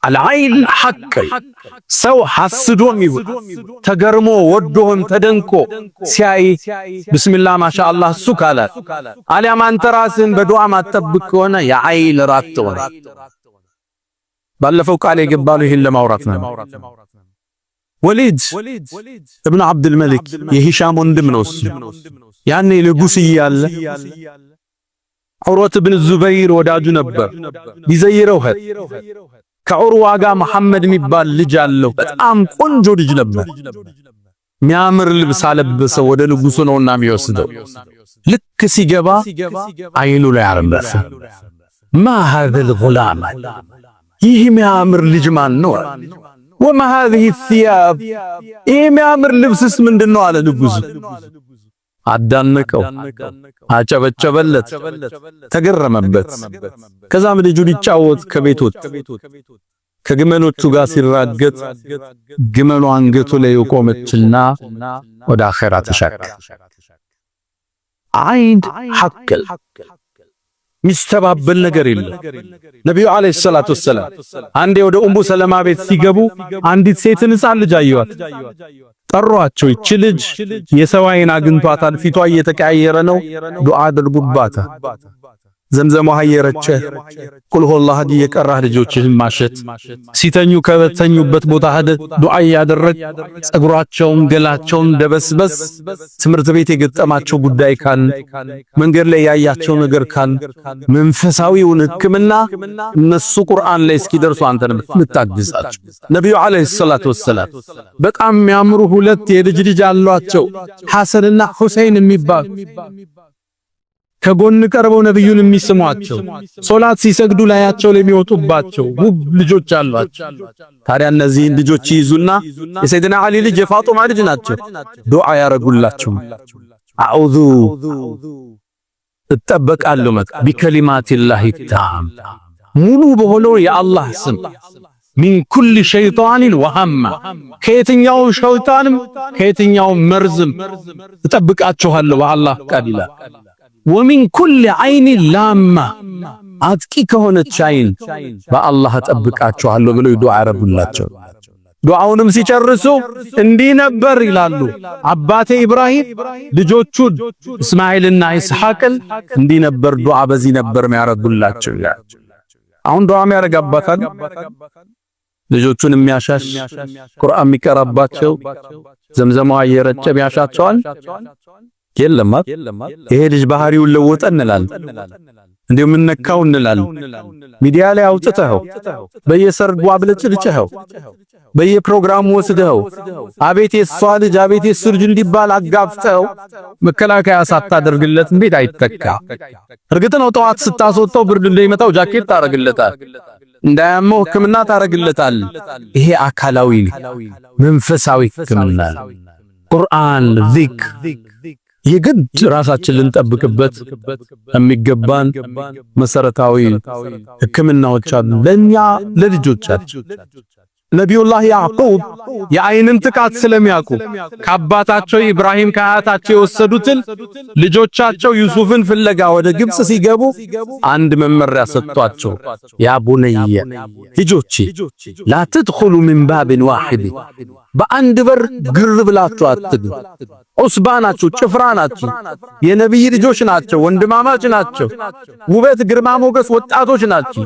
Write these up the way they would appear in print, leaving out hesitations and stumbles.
አልዓይን ሐቅ ሰው ሐስዶም ይሁን ተገርሞ ወዶም ተደንቆ ሲያይ ቢስሚላህ ማሻአላህ እሱ ካለ አሊያም አንተ ራስህን በዱዓ ማጠብቅ ከሆነ የዓይን ራት ሆነ። ባለፈው ቃል የገባለው ይሄን ለማውራት ነው። ወሊድ ኢብኑ አብዱል መሊክ የሂሻም ወንድም ነው። እሱ ያኔ ንጉስ እያለ ዑርወት ኢብኑ ዙበይር ወዳጁ ነበር። ቢዘይረው ከዑርዋ ጋር መሐመድ የሚባል ልጅ አለው። በጣም ቆንጆ ልጅ ነበር። የሚያምር ልብስ አለበሰው። ወደ ንጉሱ ነውና የሚወስደው። ልክ ሲገባ አይኑ ላይ አረፈ። ማ هذا الغلام ይህ የሚያምር ልጅ ማን ነው? ወማ هذه الثياب ይህ የሚያምር ልብስስ ምንድነው አለ ንጉሱ። አዳነቀው፣ አጨበጨበለት፣ ተገረመበት። ከዛም ልጁ ሊጫወት ከቤት ወጣ። ከግመሎቹ ጋር ሲራገጥ ግመሉ አንገቱ ላይ ቆመችና ወደ አኺራ ተሻገረ። አይን ሐቅ ሚስተባበል ነገር የለም። ነብዩ አለይሂ ሰላቱ ወሰለም አንዴ ወደ ኡሙ ሰለማ ቤት ሲገቡ አንዲት ሴትን ሕፃን ልጅ አየዋት። ጠሯቸው። ይች ልጅ የሰው አይን አግኝቷታል፣ ፊቷ እየተቀያየረ ነው፣ ዱዓ አድርጉባት። ዘምዘም ውሃ እየረጨ ቁል ሁወላህ አሐድ እየቀራህ ልጆችህን ማሸት፣ ሲተኙ ከተኙበት ቦታ ሄደ ዱዓ እያደረግ ጸጉራቸውን ገላቸውን ደበስበስ። ትምህርት ቤት የገጠማቸው ጉዳይ ካል፣ መንገድ ላይ ያያቸው ነገር ካል፣ መንፈሳዊውን ሕክምና እነሱ ቁርአን ላይ እስኪደርሱ አንተን ምታግዛቸው። ነብዩ አለይሂ ሰላቱ ወሰለም በጣም የሚያምሩ ሁለት የልጅ ልጅ አሏቸው፣ ሐሰንና ሁሰይን የሚባሉ ከጎን ቀርበው ነብዩን የሚስሟቸው ሶላት ሲሰግዱ ላያቸው ለሚወጡባቸው ውብ ልጆች አሏቸው። ታዲያ እነዚህ ልጆች ይዙና የሰይድና አሊ ልጅ የፋጡማ ልጅ ናቸው። ዱዓ ያረጉላቸው። አዑዙ እጠበቃለሁ ቢከሊማቲላሂ ታም ሙሉ በሆነው የአላህ ስም ሚን ኩል ሸይጣንን ወሐማ ከየትኛው ሸይጣንም ከየትኛው መርዝም እጠብቃችኋለሁ በአላህ ቃል ይላል። ወሚን ኩል አይን ላማ አጥቂ ከሆነች አይን በአላህ እጠብቃችኋለሁ ብለው ዱዓ ያረጉላቸው። ዱዓውንም ሲጨርሱ እንዲህ ነበር ይላሉ። አባቴ ኢብራሂም ልጆቹን እስማኤልና ኢስሐቅን እንዲህ ነበር ዱዓ በዚህ ነበር የሚያረጉላቸው ይላል። አሁን ዱዓ የሚያረጋባታል ልጆቹን የሚያሻሽ ቁርአን የሚቀራባቸው ዘምዘማው እየረጨ የሚያሻቸዋል የለም። ይሄ ልጅ ባህሪውን ለወጠ እንላለን፣ እንዴው ምን ነካው እንላለን። ሚዲያ ላይ አውጥተኸው በየሰርጉ አብለጭልጭኸው በየፕሮግራሙ ወስደኸው አቤት የሷ ልጅ አቤት የሱ ልጅ እንዲባል አጋፍተኸው መከላከያ ሳታደርግለት እንዴት አይተካ? እርግጥ ነው ጠዋት ስታስወጣው ብርድ እንደሚመታው ጃኬት ታረግለታል፣ እንዳያመው ሕክምና ታረግለታል። ይሄ አካላዊ መንፈሳዊ ሕክምና ቁርአን ዚክር የግድ ራሳችን ልንጠብቅበት የሚገባን መሰረታዊ ሕክምናዎች አሉ ለኛ ለልጆቻችን። ነቢዩላህ ያዕቁብ የአይንን ጥቃት ስለሚያውቁ ከአባታቸው ኢብራሂም ከአያታቸው የወሰዱትን ልጆቻቸው ዩሱፍን ፍለጋ ወደ ግብጽ ሲገቡ አንድ መመሪያ ሰጥቷቸው፣ ያ ቡነየ ልጆቼ ላ ተድኹሉ ሚን ባብን ዋሂድ በአንድ በር ግር ብላችሁ አትግቡ። ዑስባ ናችሁ፣ ጭፍራ ናችሁ፣ የነብይ ልጆች ናቸው፣ ወንድማማች ናቸው፣ ውበት ግርማ ሞገስ ወጣቶች ናቸው።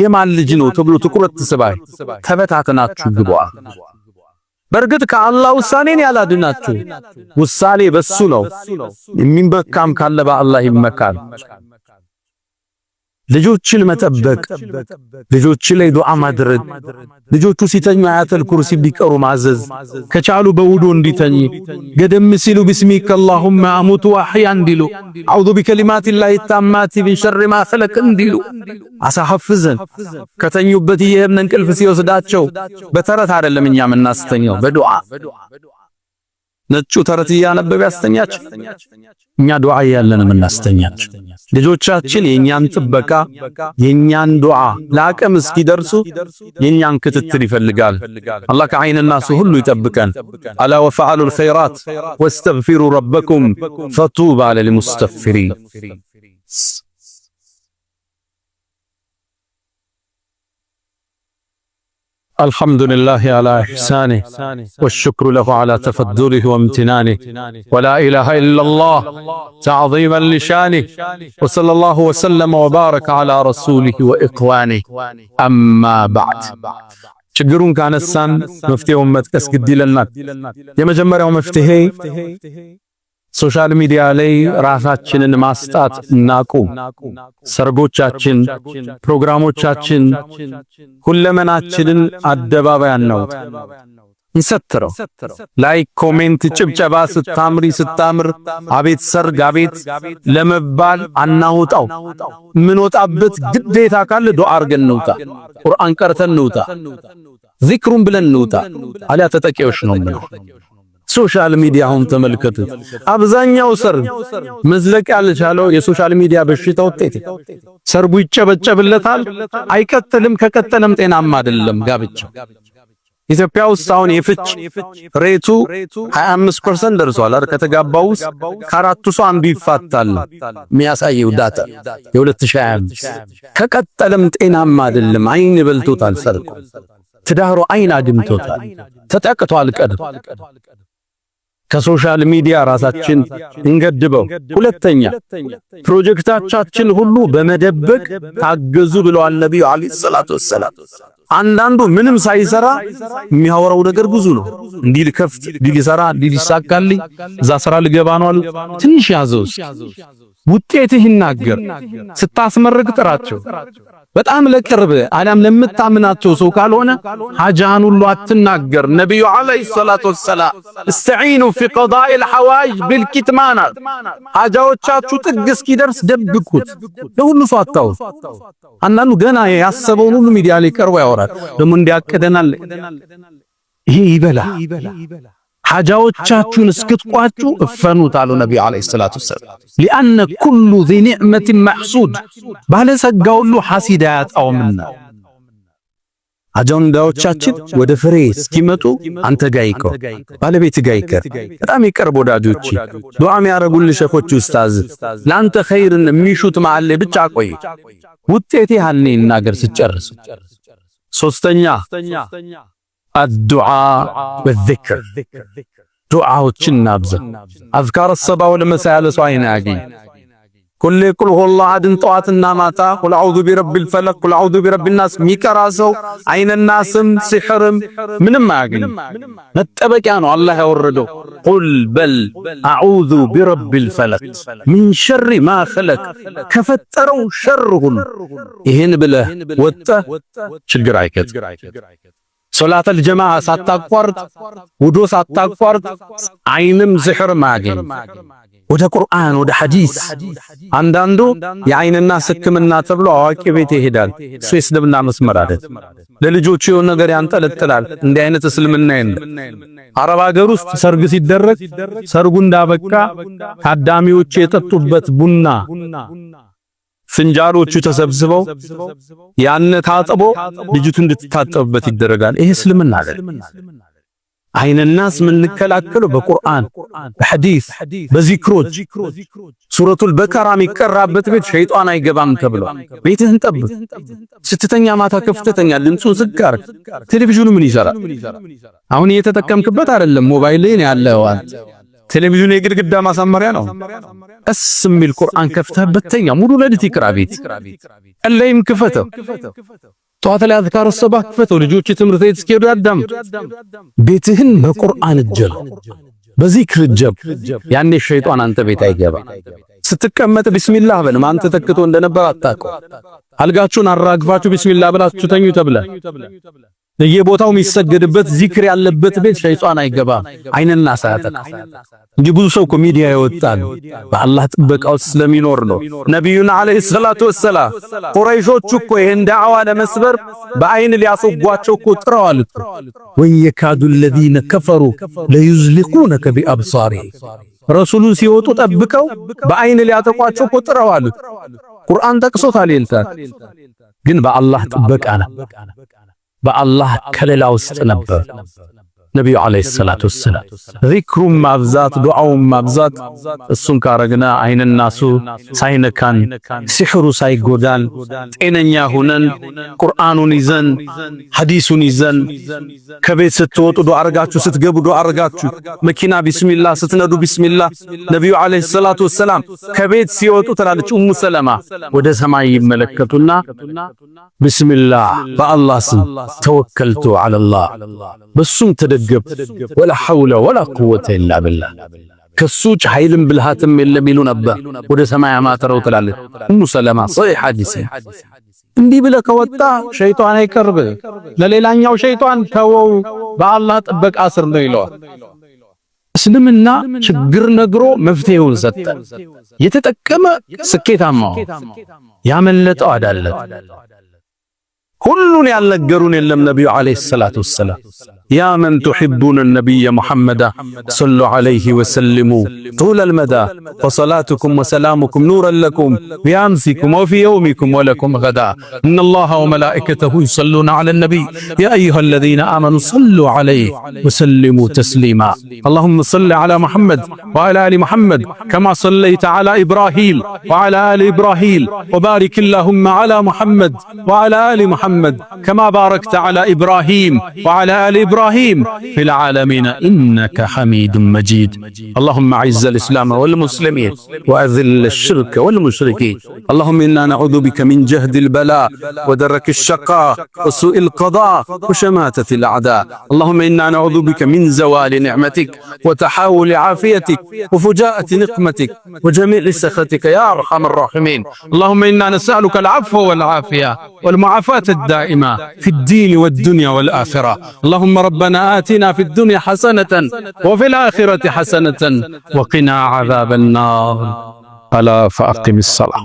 የማን ልጅ ነው ተብሎ ትኩረት ተሰባይ ተበታተናችሁ ግቡ። በርግጥ ከአላህ ውሳኔን ያላድናችሁ ውሳኔ በሱ ነው። የሚመካም ካለ በአላህ ይመካል። ልጆችን መጠበቅ፣ ልጆች ላይ ዱዓ ማድረግ፣ ልጆቹ ሲተኙ አያተል ኩርሲ ቢቀሩ ማዘዝ፣ ከቻሉ በውዱ እንዲተኙ፣ ገደም ሲሉ ቢስሚከ አላሁመ አሙቱ ወአህያ እንዲሉ፣ አዑዙ ቢከሊማቲላሂ ታማቲ ሚን ሸሪ ማ ኸለቅ እንዲሉ አሳሐፍዘን ከተኙበት ይሄን እንቅልፍ ሲወስዳቸው በተረት አይደለም እኛ የምናስተኛው በዱዓ ነጩ ተረት እያነበበ ያስተኛቸው እኛ ዱዓ ያለን የምናስተኛቸው ልጆቻችን የኛን ጥበቃ የኛን ዱዓ ለአቅም እስኪደርሱ የኛን ክትትል ይፈልጋል። አላህ ከዓይንና ሁሉ ይጠብቀን። አላ ወፈዓሉ الخيرات واستغفروا ربكم فطوبى للمستغفرين። الحمد لله على إحسانه والشكر له على تفضله وامتنانه ولا إله إلا الله تعظيما لشانه وصلى الله وسلم وبارك على رسوله وإخوانه أما بعد ችግሩን ካነሳን መፍትሄውን መጥቀስ ግድ ይለናል። የመጀመሪያው መፍትሄ ሶሻል ሚዲያ ላይ ራሳችንን ማስጣት እናቁም። ሰርጎቻችን፣ ፕሮግራሞቻችን፣ ሁለመናችንን አደባባይ አናውጥ፣ እንሰትረው። ላይክ፣ ኮሜንት፣ ጭብጨባ ስታምሪ ስታምር አቤት ሰርግ አቤት ለመባል አናውጣው። ምን ወጣበት ግዴታ ካለ ዱዓ አርገን እንውጣ፣ ቁርአን ቀርተን እንውጣ፣ ዚክሩን ብለን እንውጣ። አሊያ ተጠቂዎች ነው ምነው። ሶሻል ሚዲያውን ተመልከቱት። አብዛኛው ሰርግ መዝለቅ ያልቻለው የሶሻል ሚዲያ በሽታ ውጤት። ሰርጉ ይጨበጨብለታል፣ አይቀጥልም። ከቀጠለም ጤናማ አይደለም ጋብቻው። ኢትዮጵያ ውስጥ አሁን የፍች ሬቱ 25% ደርሷል። ከተጋባው ውስጥ ከአራቱ ሰው አንዱ ይፋታል የሚያሳየው ዳታ የ2025። ከቀጠለም ጤናማ አይደለም። አይን በልቶታል ሰርጉ፣ ትዳሩ አይን አድምቶታል፣ ተጠቅቷል ቀድሞ። ከሶሻል ሚዲያ ራሳችን እንገድበው። ሁለተኛ ፕሮጀክታችን ሁሉ በመደበቅ ታገዙ ብለዋል ነብዩ አለይሂ ሰላቱ ወሰላም። አንዳንዱ ምንም ሳይሰራ የሚያወራው ነገር ብዙ ነው። እንዲህ ልከፍት፣ እንዲህ ልሰራ፣ እንዲህ ሊሳካልኝ፣ እዛ ስራ ልገባ ነው አሉ። ትንሽ ያዘው ውጤትህ ይናገር። ስታስመርቅ ጥራቸው። በጣም ለቅርብ አለም ለምታምናቸው ሰው ካልሆነ ሐጃን ሁሉ አትናገር። ነብዩ አለይሂ ሰላቱ ወሰላም استعينوا في قضاء الحوائج بالكتمان፣ ሐጃዎቻችሁ ጥግ እስኪደርስ ደብቁት፣ ለሁሉ ሰው አታውሩ። አንዳንዱ ገና ያሰበውን ሁሉ ሚዲያ ላይ ቀርቦ ያወራል። ደግሞ እንዲያቀደናል ይሄ ይበላ። ሐጃዎቻችሁን እስክትቋጩ እፈኑት አሉ ነብዩ አለይሂ ሰላቱ ወሰላም። لأن كل ذي نعمة محسود፣ ባለጸጋ ሁሉ ሐሲድ አያጣውምና። ሐጃዎቻችን ወደ ፍሬ እስኪመጡ አንተ ጋር ይቀር፣ ባለቤት ጋር ይቀር፣ በጣም ይቀርብ ወዳጆች፣ ዱዓ የሚያረጉልህ ሸኾች፣ ኡስታዝ ላንተ ኸይርን የሚሹት መሃል ላይ ብቻ ቆይ። ውጤት ያህል ይናገር ስጨርስ። ሶስተኛ الدعاء والذكر، ዱዓዎችን ናብዛ። አዝካር الصباح والمساء ያለ ሰው አይን ያገኝ። ኩል ቁል ሁወላሁ አሐድን ጠዋትና ማታ ቁል አዑዙ ቢረቢል ፈለቅ ቁል አዑዙ ቢረቢን ናስ ሚቀራ ሰው አይንናስም ሲሕርም ምንም አያገኝ። መጠበቂያ ነው አላህ ያወረደው። ቁል በል አዑዙ ቢረቢል ፈለቅ ሚን ሸሪ ማ ኸለቅ፣ ከፈጠረው ሸር ሁሉ። ይህን ብለህ ወጥተህ ችግር አይከት። ሶላተል ጀማዓ ሳታቋርጥ፣ ውዶ ሳታቋርጥ አይንም ሲሕር ማያገኝ። ወደ ቁርአን ወደ ሐዲስ። አንዳንዱ የአይንና ሕክምና ተብሎ አዋቂ ቤት ይሄዳል። እሱ የእስልምና መስመር አይደል። ለልጆቹ የሆነ ነገር ያንጠለጥላል። እንዲህ አይነት እስልምና የለም። አረብ ሀገር ውስጥ ሰርግ ሲደረግ ሰርጉ እንዳበቃ ታዳሚዎች የጠጡበት ቡና ፍንጃሎቹ ተሰብስበው ያነ ታጥቦ ልጅቱ እንድትታጠብበት ይደረጋል። ይሄ እስልምና አይደል። አይንናስ ምንከላከለው በቁርአን በሐዲስ በዚክሮች። ሱረቱል በቀራ የሚቀራበት ቤት ሸይጣን አይገባም ተብሎ ቤትህን ጠብቅ። ስትተኛ ማታ ከፍተኛ ድምፁን ዝግ አድርግ። ቴሌቪዥኑ ምን ይሰራል? አሁን እየተጠቀምክበት አይደለም፣ ሞባይል ላይ ያለው አንተ። ቴሌቪዥኑ የግድግዳ ማሳመሪያ ነው። ቀስ የሚል ቁርአን ከፍተህበት ተኛ። ሙሉ ለሊት ይቅራ ቤት። ቀለይም ክፈተው። ጠዋት ላይ አዝካር الصباح ክፈተው። ልጆች ትምህርት ቤት እስኪሄዱ ያዳምጡ። ቤትህን በቁርአን እጀል፣ በዚክር እጀብ። ያኔ ሸይጣን አንተ ቤት አይገባ። ስትቀመጥ ቢስሚላህ በል። ማን ተተክቶ እንደነበር አታውቀው። አልጋችሁን አራግፋችሁ ቢስሚላህ ብላችሁ ተኙ ተብለ የቦታው የሚሰገድበት ዚክር ያለበት ቤት ሸይጣን አይገባም። አይንና ሳያጠቃ እንጂ ብዙ ሰው ሚዲያ ይወጣል በአላህ ጥበቃ ውስጥ ስለሚኖር ነው። ነብዩና አለይሂ ሰላቱ ወሰላም ቁረይሾች እኮ ይሄን ዳዕዋ ለመስበር በአይን ሊያስወጓቸው እኮ ጥረዋል። ወየካዱ الذين كفروا ليزلقونك بأبصارهم፣ ረሱሉን ሲወጡ ጠብቀው በአይን ሊያጠቋቸው እኮ ጥረዋል። ቁርአን ጠቅሶታል። ይልታል ግን በአላህ ጥበቃ ነው፣ በአላህ ከለላ ውስጥ ነበር። ነቢዩ ዓለይሂ ሰላቱ ወሰላም ዚክሩን ማብዛት ዱዓውን ማብዛት እሱን ካረግና አይንናሱ ሳይነካን ሲሕሩ ሳይጎዳን ጤነኛ ሆነን ቁርአኑን ይዘን ሐዲሱን ይዘን ከቤት ስትወጡ ዱዓ አርጋችሁ ስትገቡ ዱዓ አርጋችሁ መኪና ቢስሚላህ ስትነዱ ቢስሚላህ ነቢዩ ዓለይሂ ሰላቱ ወሰላም ከቤት ሲወጡ ትላለች ኡሙ ሰለማ ወደ ሰማይ ይመለከቱና ቢስሚላህ በአላህ ስም ተወከልቱ ዐለላህ በሱም ተደገፍ ወላ ሐውለ ወላ ቁወተ ኢላ ቢላህ ከሱጭ ኃይልም ብልሃትም የለም ይሉ ነበር ወደ ሰማይ አማተረው ትላለች ኡሙ ሰለማ ሶሒህ ሐዲስ እንዲህ ብለህ ከወጣ ሸይጣን አይቀርብ ለሌላኛው ሸይጣን ተወው በአላህ ጥበቃ ስር ነው ይለዋል እስልምና ችግር ነግሮ መፍትሄውን ሰጠ የተጠቀመ ስኬታማ ያመለጠው አዳለት ሁሉን ያልነገሩን የለም ነብዩ አለይሂ ሰላቱ ወሰላም ያ መን تحبون النبي محمد صلوا عليه وسلموا طول المدى وصلاتكم وسلامكم نورا لكم في أمسكم وفي يومكم ولكم غدا إن الله وملائكته يصلون على النبي يا أيها الذين آمنوا صلوا عليه وسلموا تسليما اللهم صل على محمد وعلى آل محمد كما صليت على إبراهيم وعلى آل إبراهيم وبارك اللهم على محمد وعلى آل محمد كما باركت على إبراهيم وعلى آل إبراهيم في العالمين إنك حميد مجيد اللهم أعز الإسلام والمسلمين وأذل الشرك والمشركين اللهم إنا نعوذ بك من جهد البلاء ودرك الشقاء وسوء القضاء وشماتة الأعداء اللهم إنا نعوذ بك من زوال نعمتك وتحاول عافيتك وفجاءة نقمتك وجميع سخطك يا أرحم الراحمين اللهم إنا نسألك العفو والعافية والمعافاة الدائمة في الدين والدنيا والآخرة اللهم ربنا آتنا في الدنيا حسنة وفي الآخرة حسنة وقنا عذاب النار ألا فأقم الصلاة